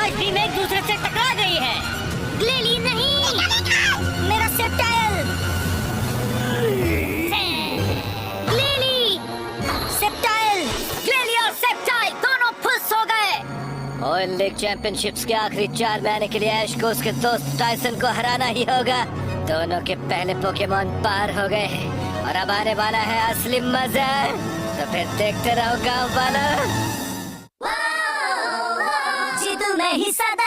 आज भी में एक दूसरे से टकरा गई है। ग्लेली नहीं, मेरा सेप्टाइल। ग्लेली, सेप्टाइल, ग्लेली और सेप्टाइल दोनों फुस हो गए। ऑयल लीग चैंपियनशिप्स के आखिरी 4 महीने के लिए ऐश को उसके दोस्त टाइसन को हराना ही होगा। दोनों के पहले पोकेमॉन पार हो गए और अब आने वाला है असली मजा। तो फिर देखते रहो गाँव वालों। जीतू मैं ही सदा।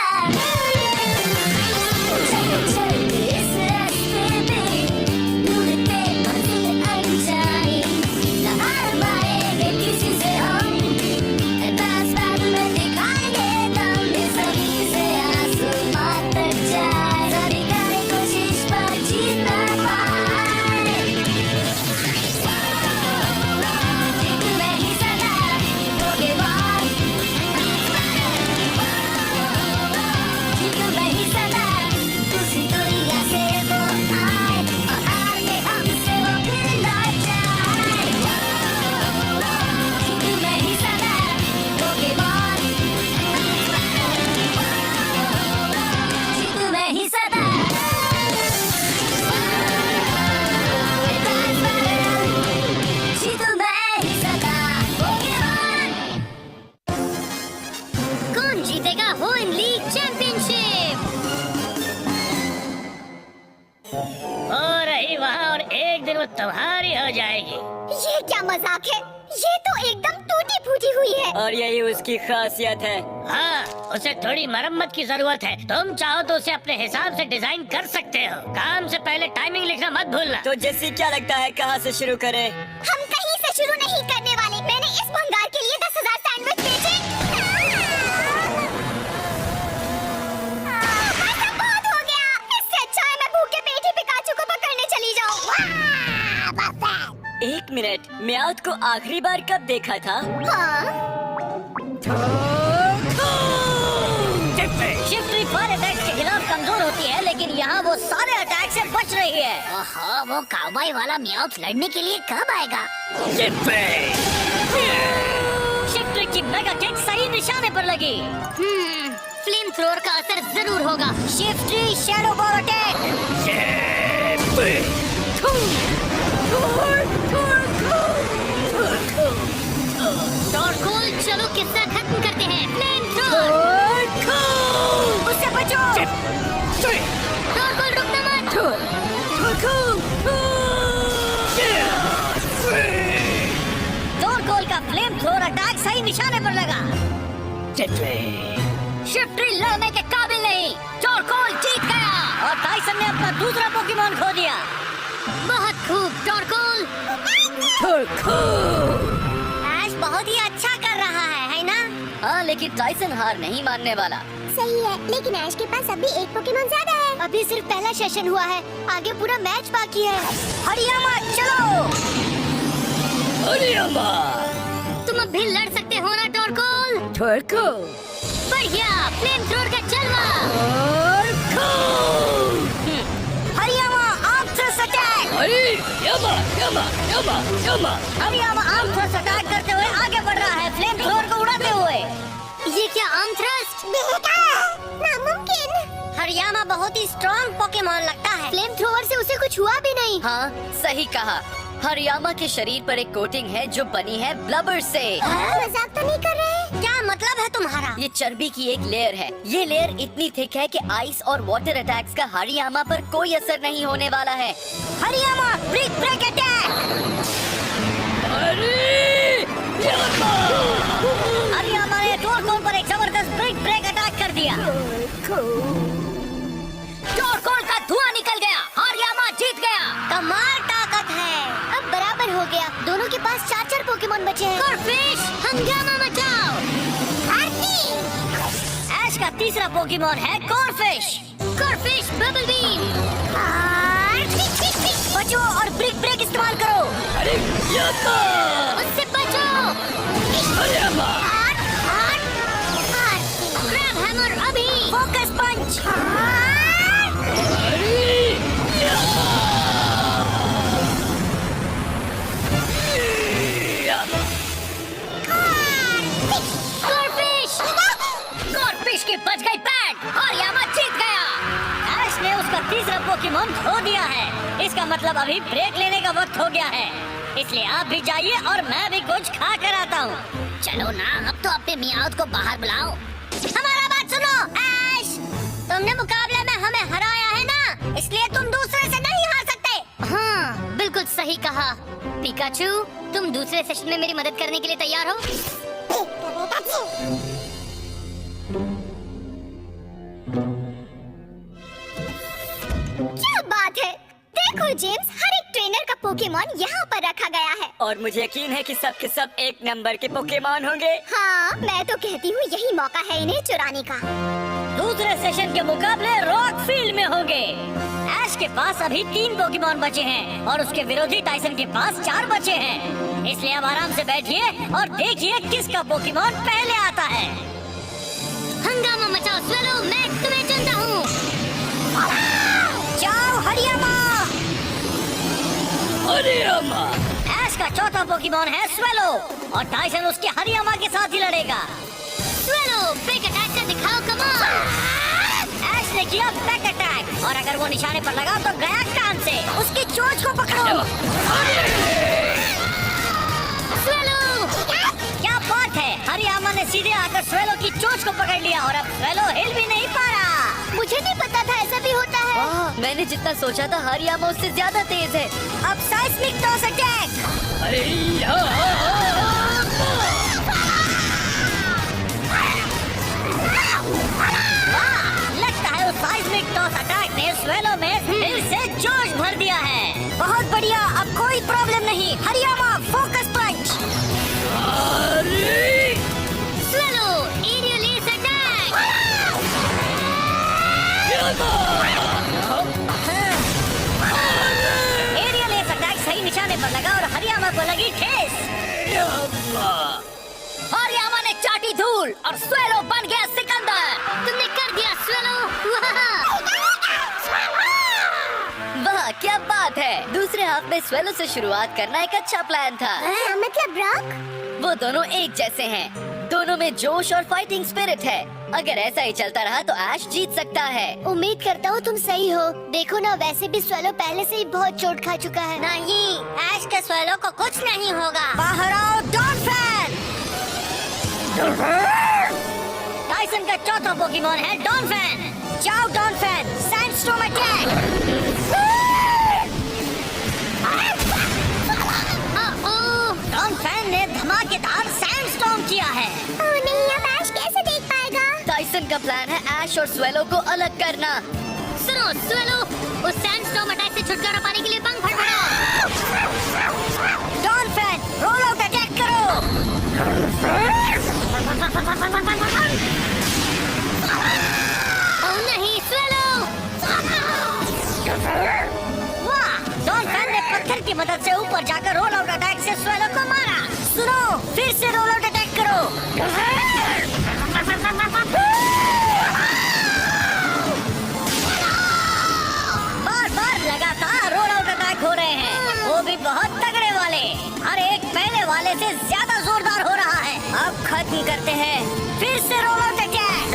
तुम्हारी हो जाएगी। ये क्या मजाक है? ये तो एकदम टूटी फूटी हुई है। और यही उसकी खासियत है। हाँ, उसे थोड़ी मरम्मत की जरूरत है। तुम चाहो तो उसे अपने हिसाब से डिजाइन कर सकते हो। काम से पहले टाइमिंग लिखना मत भूलना। तो जैसी क्या लगता है कहाँ से शुरू करें? हम कहीं से शुरू नहीं करने वाले। मैंने इस भंगार के लिए 10,000 सैंडविच बेचे। बस अब बहुत हो गया। इससे अच्छा है मैं भूखे पेट ही पिकाचू को पकड़ने चली जाऊँ। 1 मिनट, म्याउथ को आखिरी बार कब देखा था? शिफ्टी फायर अटैक के खिलाफ कमजोर होती है, लेकिन यहाँ वो सारे अटैक से बच रही है। ओहो, वो काउबॉय वाला म्याउथ लड़ने के लिए कब आएगा? शिफ्टी की मेगा किक सही निशाने पर लगी। फ्लेम थ्रोअर का असर जरूर होगा। शिफ्टी शैडो बॉल अटैक। टॉरकोल, चलो किस्सा खत्म करते हैं। फ्लेम थ्रोअर, उससे बचो। टॉरकोल रुकना मत। टॉरकोल का फ्लेम थ्रोअर अटैक सही निशाने पर लगा। शिफ्टी लड़ने के काबिल नहीं। टॉरकोल जीत गया और टाइसन ने अपना दूसरा पोकेमॉन खो दिया। बहुत खूब टॉरकोल। ऐश बहुत ही अच्छा कर रहा है ना? हाँ, लेकिन टाइसन हार नहीं मानने वाला। सही है, लेकिन ऐश के पास अभी एक पोकेमॉन ज्यादा है। अभी सिर्फ पहला सेशन हुआ है, आगे पूरा मैच बाकी है। हरियामा चलो। हरियामा, तुम अब भी लड़ सकते हो ना टॉरकोल? बढ़िया, फ्लेम थ्रोअर का जलवा। हरियामा arm thrust attack. हरियामा arm thrust attack करते हुए आगे बढ़ रहा है, फ्लेम थ्रोअर को उड़ाते हुए। ये क्या आर्म थ्रस्ट? नामुमकिन। हरियामा बहुत ही स्ट्रॉन्ग पोकेमॉन लगता है। फ्लेम थ्रोअर से उसे कुछ हुआ भी नहीं। हाँ सही कहा। हरियामा के शरीर पर एक कोटिंग है जो बनी है ब्लबर से। मजाक तो नहीं कर रहे? क्या मतलब है तुम्हारा? ये चर्बी की एक लेयर है। ये लेयर इतनी थिक है कि आइस और वाटर अटैक्स का हरियामा पर कोई असर नहीं होने वाला है। हरियामा ब्रेक ब्रेक अटैक। हरियामा ने टॉरकोल पर एक जबरदस्त ब्रेक ब्रेक अटैक कर दिया। टॉरकोल का धुआं निकल गया। हरियामा जीत गया। कमाल ताकत है। अब बराबर हो गया। दोनों के पास 4 पोकेमॉन बचे हैं। कॉर्फिश, हंगामा मचाओ। ऐश का तीसरा पोकेमॉन है कॉर्फिश। कॉर्फिश बबल बीम। बचो और ब्रेक ब्रेक इस्तेमाल करो। उससे बचो। क्रैब हैमर अभी। फोकस पंच। कॉर्फिश। फिश की बच गई पैट और यामा जीत गया। ऐश ने उसका तीसरा पोकेमॉन खो दिया है। इसका मतलब अभी ब्रेक लेने का वक्त हो गया है, इसलिए आप भी जाइए और मैं भी कुछ खा कर आता हूँ। चलो ना, अब तो अपने मियाउथ को बाहर बुलाओ। हमारा बात सुनो ऐश, तुमने मुकाबले में हमें हराया है ना, इसलिए तुम दूसरे से नहीं हार सकते। हाँ, बिल्कुल सही कहा। पिकाचू, तुम दूसरे सेशन में मेरी मदद करने के लिए तैयार हो? क्या बात है, देखो जेम्स, हर एक ट्रेनर का पोकेमॉन यहाँ पर रखा गया है। और मुझे यकीन है कि सब के सब एक नंबर के पोकेमॉन होंगे। हाँ, मैं तो कहती हूँ यही मौका है इन्हें चुराने का। दूसरे सेशन के मुकाबले रॉक फील्ड में होंगे। ऐश के पास अभी 3 पोकेमॉन बचे हैं और उसके विरोधी टाइसन के पास 4 बचे हैं। इसलिए अब आराम से बैठिए और देखिए किसका पोकेमॉन पहले आता है। हंगामा मचाओ स्वेलो, मैं तुम्हें चुनता हूँ। जाओ हरियामा। हरियामा। ऐश का चौथा पोकेमॉन है स्वेलो और टाइसन उसके हरियामा के साथ ही लड़ेगा। स्वेलो, बिग अटैक का दिखाओ कमाल। ऐश ने किया बैक अटैक और अगर वो निशाने पर लगा तो गया कान से। उसकी चोंच को पकड़ो। स्वेलो, क्या बात है, हरियामा ने सीधे आकर स्वेलो की चोंच को पकड़ लिया और अब स्वेलो हिल भी नहीं पा रहा। मुझे नहीं पता था ऐसा भी होता है। मैंने जितना सोचा था हरियामा उससे ज्यादा तेज है। अब साइस्मिक टॉस अटैक। लगता है उस साइस्मिक टॉस अटैक ने स्वेलो में फिर से जोश भर दिया है। बहुत बढ़िया, अब कोई प्रॉब्लम नहीं। Hariyama focus punch. Swellow, aerial ace attack. Aerial ace attack सही निशाने पर लगा और हरियामा को लगी ठेस। हरियामा ने चाटी धूल और स्वेलो बन गया सिकंदर। तुमने कर दिया स्वेलो। वाह क्या बात है। दूसरे हाफ में स्वेलो से शुरुआत करना एक अच्छा प्लान था। मतलब रॉक? वो दोनों एक जैसे हैं। दोनों में जोश और फाइटिंग स्पिरिट है। अगर ऐसा ही चलता रहा तो ऐश जीत सकता है। उम्मीद करता हूँ तुम सही हो। देखो ना, वैसे भी स्वेलो पहले से ही बहुत चोट खा चुका है। नहीं, ऐश के स्वेलो को कुछ नहीं होगा। बाहर आओ डॉनफैन। टाइसन का चौथा पोकेमॉन है डॉनफैन। जाओ डॉनफैन, सैंडस्टॉर्म अटैक। डॉनफैन ने धमाकेदार सैंडस्टॉर्म किया है। ओह नहीं, अब ऐश कैसे देख पाएगा? टाइसन का प्लान है ऐश और स्वेलो को अलग करना। सुनो स्वेलो, उस सैंडस्टॉर्म अटैक से छुटकारा पाने के लिए पंख फड़फड़ाओ। डॉनफैन रोल आउट अटैक करो। ओह नहीं स्वेलो। वाह, डॉनफैन ने पत्थर की मदद से ऊपर जाकर रोल आउट अटैक से स्वेलो को मारा। सुनो, फिर से रोल आउट अटैक करो। बार बार लगातार रोल आउट अटैक हो रहे हैं, वो भी बहुत तगड़े वाले। हर एक पहले वाले से ज्यादा जोरदार हो रहा है। अब खत्म करते हैं, फिर से रोल आउट अटैक।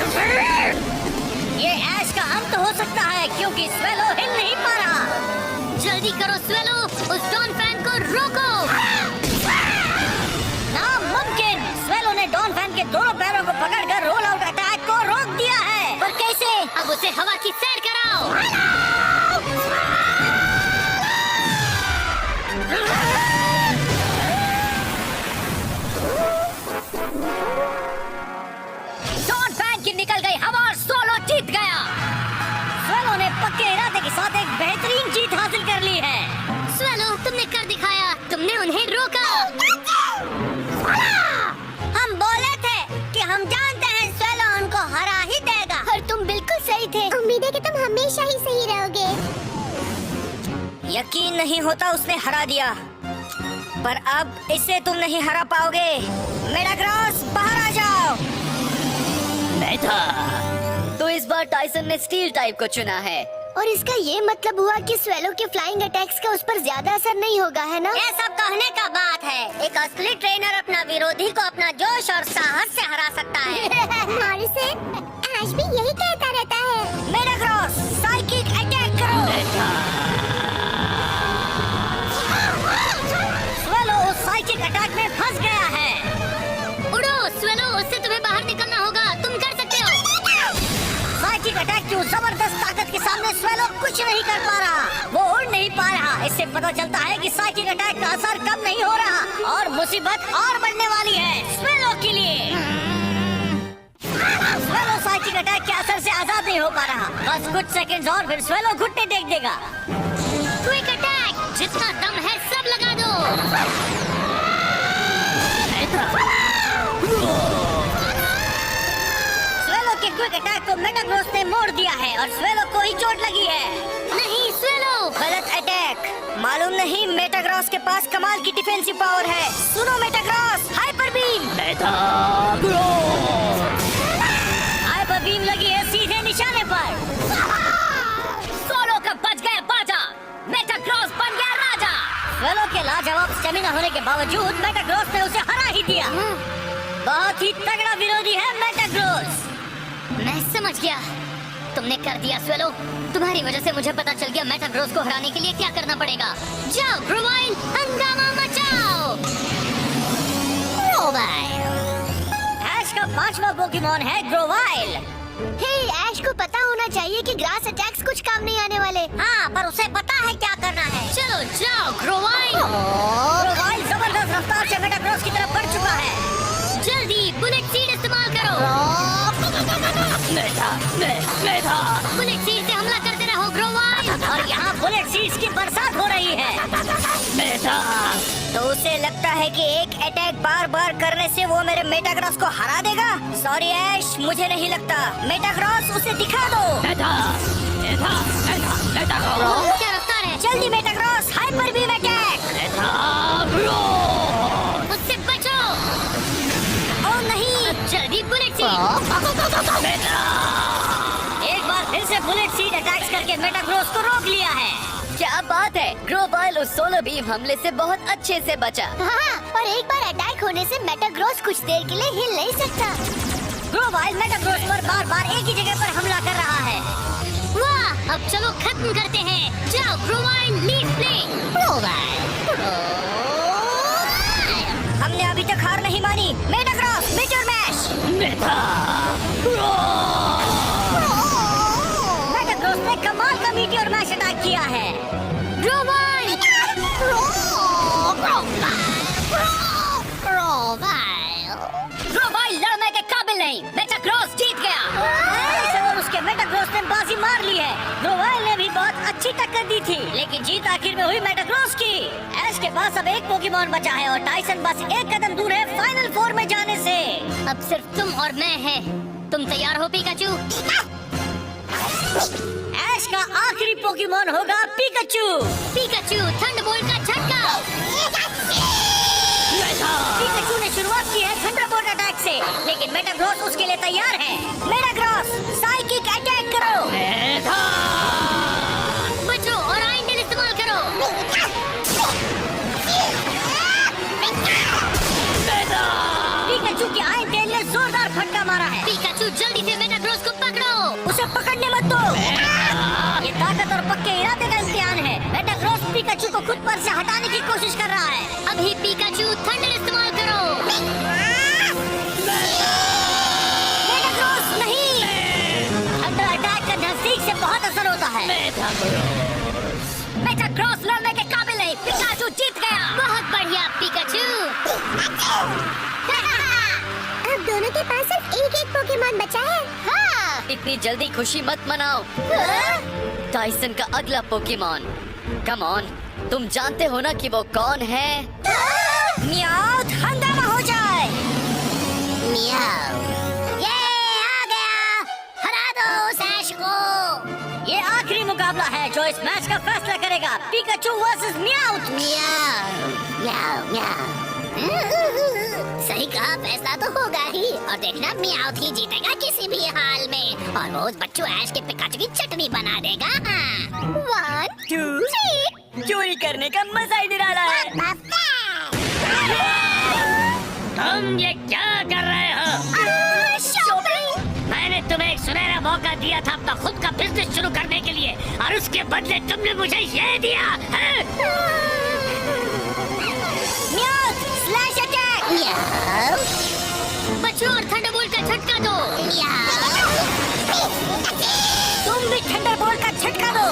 ये ऐश का अंत हो सकता है क्योंकि स्वेलो हिल नहीं पा रहा। जल्दी करो स्वेलो, उस डॉनफैन को रोको। नामुमकिन, स्वेलो ने डॉनफैन के दोनों पैरों को पकड़कर रोल आउट अटैक को रोक दिया है। पर कैसे? अब उसे हवा की सैर कराओ। डॉनफैन की निकल गई हवा और स्वेलो जीत गया। स्वेलो ने पक्के इरादे के साथ एक बेहतरीन जीत हासिल कर ली है। स्वेलो, तुमने कर दिखाया, तुमने उन्हें रोका। हम बोले थे कि हम जानते हैं स्वेलो उनको हरा ही देगा। और तुम बिल्कुल सही थे। उम्मीद है कि तुम हमेशा ही सही रहोगे। यकीन नहीं होता उसने हरा दिया, पर अब इससे तुम नहीं हरा पाओगे। मेडाक्रॉस बाहर आ जाओ। मैं था। तो इस बार टाइसन ने स्टील टाइप को चुना है। और इसका ये मतलब हुआ कि स्वेलो के फ्लाइंग अटैक्स का उस पर ज्यादा असर नहीं होगा, है ना? ये सब कहने का बात है। एक असली ट्रेनर अपना विरोधी को अपना जोश और साहस से हरा सकता है। हमारे से ऐश भी यही कहता रहता है। मेटाग्रॉस साइकिक अटैक करो। स्वेलो उस साइकिक अटैक में फंस गया है। उड़ो स्वेलो, उससे तुम्हें बाहर निकलना होगा, तुम कर सकते हो। साइकिक अटैक की उस जबरदस्त ताकत के सामने स्वेलो कुछ नहीं कर पा रहा, वो उड़ नहीं पा रहा। इससे पता चलता है कि साइकिक अटैक का असर कम नहीं हो रहा और मुसीबत और बढ़ने वाली है स्वेलो के लिए। स्वेलो साइकिक अटैक के असर से आजाद नहीं हो पा रहा। बस कुछ सेकंड्स और फिर स्वेलो घुटने टेक देगा। क्विक अटैक, जितना दम है सब लगा दो। स्वेलो के क्विक अटैक को मेटाग्रॉस ने मोड़ दिया है और स्वेलो को ही चोट लगी है। नहीं स्वेलो, गलत अटैक। मालूम नहीं मेटाग्रॉस के पास कमाल की डिफेंसिव पावर है। सुनो Metagross, hyper beam. Hyper beam लगी है सीधे निशाने पर। सोलो का बच गया बाजा, मेटाग्रॉस बन गया राजा। स्वेलो के लाजवाब स्टेमिना होने के बावजूद मेटाग्रॉस ने उसे हरा ही दिया। बहुत ही तगड़ा विरोधी है मेटाग्रॉस। मैं समझ गया, तुमने कर दिया स्वेलो। तुम्हारी वजह से मुझे पता चल गया मेटाग्रॉस को हराने के लिए क्या करना पड़ेगा। जाओ ग्रोवाइल, हंगामा मचाओ। ग्रोवाइल ऐश का 5वां पोकेमॉन है ग्रोवाइल। हे, ऐश को पता होना चाहिए कि ग्रास अटैक्स कुछ काम नहीं आने वाले। हाँ, पर उसे पता है क्या करना है। चलो जाओ ग्रोवाइल। ग्रोवाइल जबरदस्त रफ्तार से मेटाग्रॉस की तरफ बढ़ चुका है। जल्दी बुलेट सीड इस्तेमाल करो। बुलेट सीड से हमला करते रहो ग्रोवाइल। और यहाँ बुलेट सीड्स की बरसात हो रही है। तो उसे लगता है कि एक अटैक बार बार करने से वो मेरे मेटाग्रॉस को हरा देगा। सॉरी ऐश, मुझे नहीं लगता। मेटाग्रॉस उसे दिखा दो। क्या रफ्तार है? जल्दी मेटाग्रॉस, हाइपर बीम अटैक। उससे बचो। ओ नहीं, जल्दी बुलेट सीड। एक बार फिर से बुलेट सीड अटैक्स करके मेटाग्रॉस को रोक लिया है। क्या बात है, ग्रोवाइल उस सोलो बीम हमले से बहुत अच्छे से बचा। हाँ, और एक बार अटैक होने से मेटाग्रॉस कुछ देर के लिए हिल नहीं सकता। ग्रोवाइल मेटाग्रॉस पर बार बार एक ही जगह पर हमला कर रहा है। वाह, अब चलो खत्म करते हैं। जाओ ग्रोवाइल, लीफ प्ले। हमने अभी तक हार नहीं मानी। Metagross, meteor mash. मेटाग्रॉस ने कमाल का मीटियोर मैश अटैक किया है। ग्रोवाइल, ग्रोवाइल लड़ने के काबिल नहीं। मेटाग्रॉस जीत गया। और उसके मेटाग्रॉस ने बाजी मार ली है। ग्रोवाइल ने भी बहुत अच्छी टक्कर दी थी, लेकिन जीत आखिर में हुई मेटाग्रॉस की। ऐश के पास अब एक पोकेमॉन बचा है और टाइसन बस एक कदम दूर है फाइनल 4 में जाने से। अब सिर्फ तुम और मैं हैं। तुम तैयार हो पिकाचू? ऐश का आखिरी पोकेमॉन होगा पिकाचू। पिकाचू थंडरबोल्ट का झटका। पिकाचू ने शुरुआत की है थंडरबोल्ट अटैक से, लेकिन मेटाग्रॉस उसके लिए तैयार है। मेटाग्रॉस साइकिक अटैक करो। बचो और आइंडल इस्तेमाल करो। पिकाचू की आइंडल ने जोरदार फटका मारा है। पिकाचू जल्दी से मेटाग्रॉस को पकड़ो। उसे पकड़ने मत दो। ये ताकत और पक्के इरादे का इम्तिहान है। मेटाग्रॉस पिकाचू को खुद पर से हटाने की कोशिश कर रहा है। अभी पिकाचू थंडर इस्तेमाल करो। मेटाग्रॉस नहीं। थंडर अटैक का नजदीक से बहुत असर होता है। मेटाग्रॉस लड़ने के काबिल नहीं। पिकाचू जीत गया। बहुत बढ़िया पिकाचू। अब दोनों के पास सिर्फ एक पोकेमॉन बचा है। हाँ। इतनी जल्दी खुशी मत मनाओ। टाइसन का अगला पोकेमॉन, कम ऑन, तुम जानते हो ना कि वो कौन है? मियाओ, हंगामा हो जाए। मियाओ, ये आ गया। हरा दो उस ऐश को। ये आखिरी मुकाबला है जो इस मैच का फैसला करेगा। Pikachu versus Meowth. Meow, meow, meow. सही कहा, फैसला तो होगा ही। और देखना मियाओ ही जीतेगा किसी भी हाल में। और रोज बच्चू ऐश के पिकाचू की चटनी बना देगा। 1 2 3। चोरी करने का मजा ही निराला है। तुम ये क्या कर रहे हो? शॉपिंग। मैंने तुम्हें एक मौका दिया था अपना खुद का बिजनेस शुरू करने के लिए, और उसके बदले तुमने मुझे ये दिया है? Slash attack! बच्चों, और थंडरबोल्ट का झटका दो। तुम भी थंडरबोल्ट का झटका दो।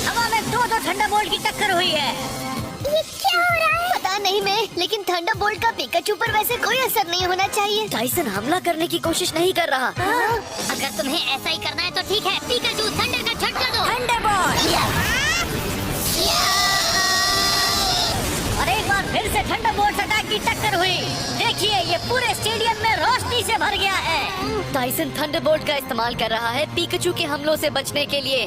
हवा में दो थंडरबोल्ट की टक्कर हुई है। ये क्या हो रहा है? पता नहीं मैं, लेकिन थंडरबोल्ट का पिकाचू पर वैसे कोई असर नहीं होना चाहिए। टाइसन हमला करने की कोशिश नहीं कर रहा। अगर तुम्हें ऐसा ही करना है तो ठीक है, पिकाचू थंडर का झटका दो। थंडरबोल्ट! और एक बार फिर से थंडरबोल्ट अटैक की टक्कर हुई। देखिए, ये पूरे स्टेडियम में रोशनी से भर गया है। टाइसन थंडरबोल्ट का इस्तेमाल कर रहा है पिकाचू के हमलों से बचने के लिए।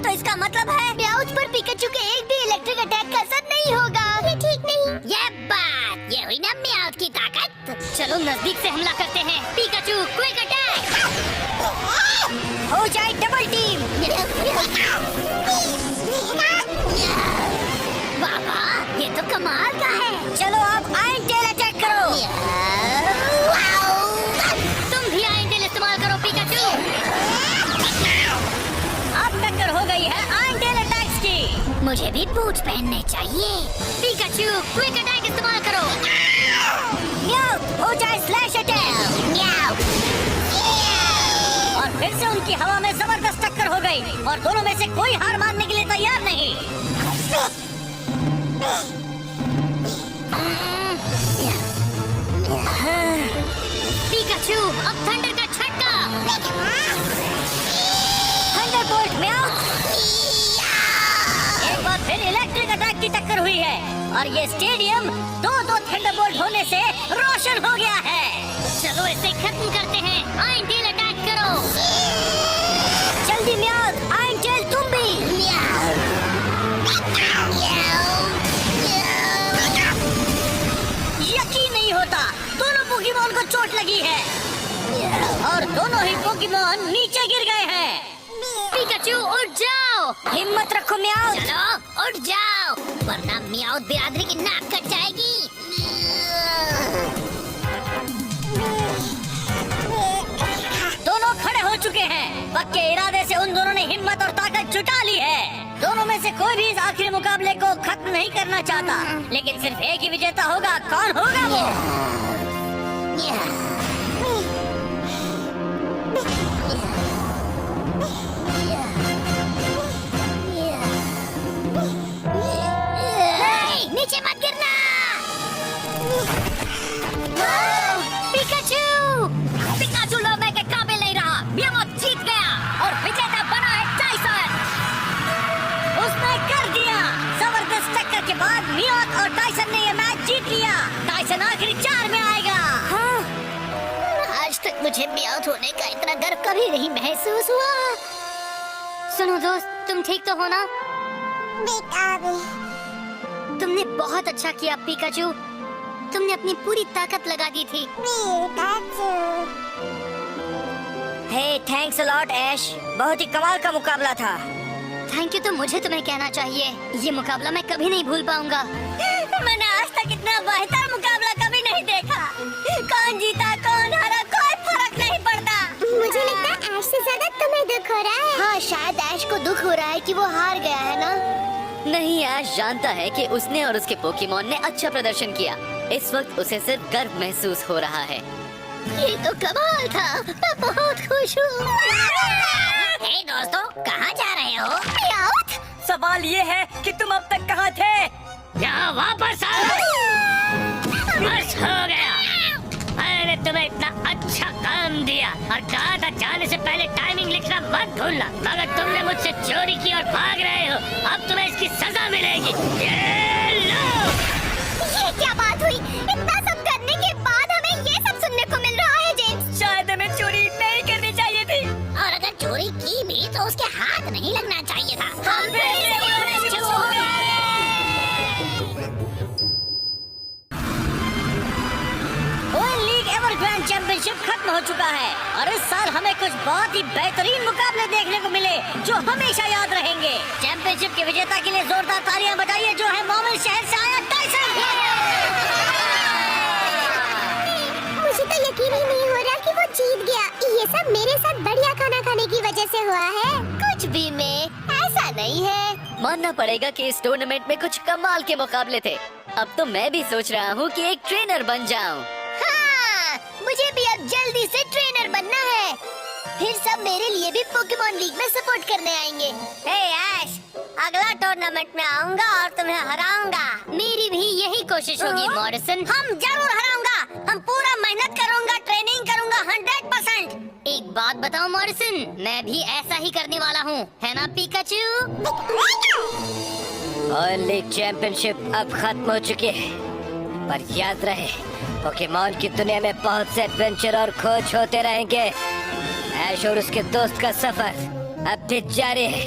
तो इसका मतलब है म्याउथ पर पिकाचू के एक भी इलेक्ट्रिक अटैक का असर नहीं होगा। ये ठीक नहीं। ये हुई ना म्याउथ की ताकत। चलो नजदीक से हमला करते हैं। Pikachu quick attack! हो जाए डबल टीम। बाबा, ये तो कमाल का है। चलो अब आयरन टेल अटैक करो। तुम भी आयरन टेल इस्तेमाल करो पिकाचू। अब टक्कर हो गई है आयरन टेल अटैक्स की। मुझे भी बूट पहनने चाहिए। पिकाचू क्विक अटैक इस्तेमाल करो। म्याऊ, हो जाए स्लैश अटैक। और फिर से उनकी हवा में जबरदस्त टक्कर हो गई, और दोनों में से कोई हार मानने के लिए तैयार नहीं। पिकाचू, अब थंडर का झटका। थंडरबोल्ट म्याऊ। एक बार फिर इलेक्ट्रिक अटैक की टक्कर हुई है, और ये स्टेडियम दो थंडरबोल्ट होने से रोशन हो गया है। चलो इसे खत्म करते हैं। आयरन टेल अटैक करो। जल्दी म्याऊ, आयरन टेल तुम भी। यकीन नहीं होता, दोनों पोकेमॉन को चोट लगी है, और दोनों ही पोकेमॉन नीचे गिर गए हैं। पिकाचू उठ जाओ। हिम्मत रखो म्याऊ। चलो उठ जाओ, वरना म्याऊ बिरादरी की नाक कट जाएगी। दोनों खड़े हो चुके हैं। पक्के इरादे से उन दोनों ने हिम्मत और ताकत जुटा ली है। दोनों में से कोई भी इस आखिरी मुकाबले को खत्म नहीं करना चाहता, लेकिन सिर्फ एक ही विजेता होगा। कौन होगा वो? नहीं, नीचे मत गिरना। पिकाचू लड़ने के काबिल नहीं रहा। म्याऊ जीत गया और विजेता बना है टाइसन। उसने कर दिया। जबरदस्त टक्कर के बाद म्याऊ और टाइसन ने ये मैच जीत लिया। टाइसन आखिरी 4 में आएगा। हाँ, आज तक मुझे म्याऊ होने का इतना गर्व कभी नहीं महसूस हुआ। सुनो दोस्त, तुम ठीक तो हो ना? तुमने बहुत अच्छा किया पिकाचू। तुमने अपनी पूरी ताकत लगा दी थी। हे, थैंक्स अ लॉट ऐश। बहुत ही कमाल का मुकाबला था। थैंक यू तो मुझे तुम्हें कहना चाहिए। ये मुकाबला मैं कभी नहीं भूल पाऊंगा। मैंने आज तक इतना बेहतर मुकाबला कभी नहीं देखा। कौन जीता कौन हारा कोई फर्क नहीं पड़ता। मुझे लगता है ऐश से ज्यादा तुम्हें दुख हो रहा है। हाँ, शायद ऐश को दुख हो रहा है कि वो हार गया है ना। नहीं, ऐश जानता है कि उसने और उसके पोकेमॉन ने अच्छा प्रदर्शन किया। इस वक्त उसे सिर्फ गर्व महसूस हो रहा है। ये तो कमाल था। मैं बहुत खुश हूँ। हे दोस्तों, कहाँ जा रहे हो? म्याऊ? सवाल ये है कि तुम अब तक कहाँ थे? यहाँ वापस आओ। बस हो गया। मैंने तुम्हें इतना अच्छा काम दिया और कहा था जाने से पहले टाइमिंग लिखना मत भूलना, मगर तुमने मुझसे चोरी की और भाग रहे हो। अब तुम्हें इसकी सजा मिलेगी। ये लो। ये क्या बात हुई? इतना सब करने के बाद हमें ये सब सुनने को मिल रहा है जेम्स। शायद हमें चोरी नहीं करनी चाहिए थी। और अगर चोरी की भी तो उसके हाथ नहीं लगना चाहिए था। हम ग्रैंड चैंपियनशिप खत्म हो चुका है, और इस साल हमें कुछ बहुत ही बेहतरीन मुकाबले देखने को मिले जो हमेशा याद रहेंगे। चैंपियनशिप के विजेता के लिए जोरदार तालियां बजाइए, जो है मोमिन शहर से आया टाइसन। मुझे तो यकीन ही नहीं हो रहा कि वो जीत गया। ये सब मेरे साथ बढ़िया खाना खाने की वजह से हुआ है। कुछ भी में ऐसा नहीं है। मानना पड़ेगा कि इस टूर्नामेंट में कुछ कमाल के मुकाबले थे। अब तो मैं भी सोच रहा हूँ कि एक ट्रेनर बन जाऊँ। हाँ, मुझे भी अब जल्दी से ट्रेनर बनना है। फिर सब मेरे लिए भी पोकेमॉन लीग में सपोर्ट करने आएंगे। हे ऐश, अगला टूर्नामेंट में आऊंगा और तुम्हें हराऊंगा। मेरी भी यही कोशिश होगी मॉरिसन। हम जरूर हराऊंगा। हम पूरा मेहनत करूंगा, ट्रेनिंग करूंगा 100%। एक बात बताओ मॉरिसन, मैं भी ऐसा ही करने वाला हूँ, है ना पिकाचू? लीग चैंपियनशिप अब खत्म हो चुकी है, पर याद रहे पोकेमॉन की दुनिया में बहुत से एडवेंचर और खोज होते रहेंगे। ऐश और उसके दोस्त का सफर अब भी जारी है।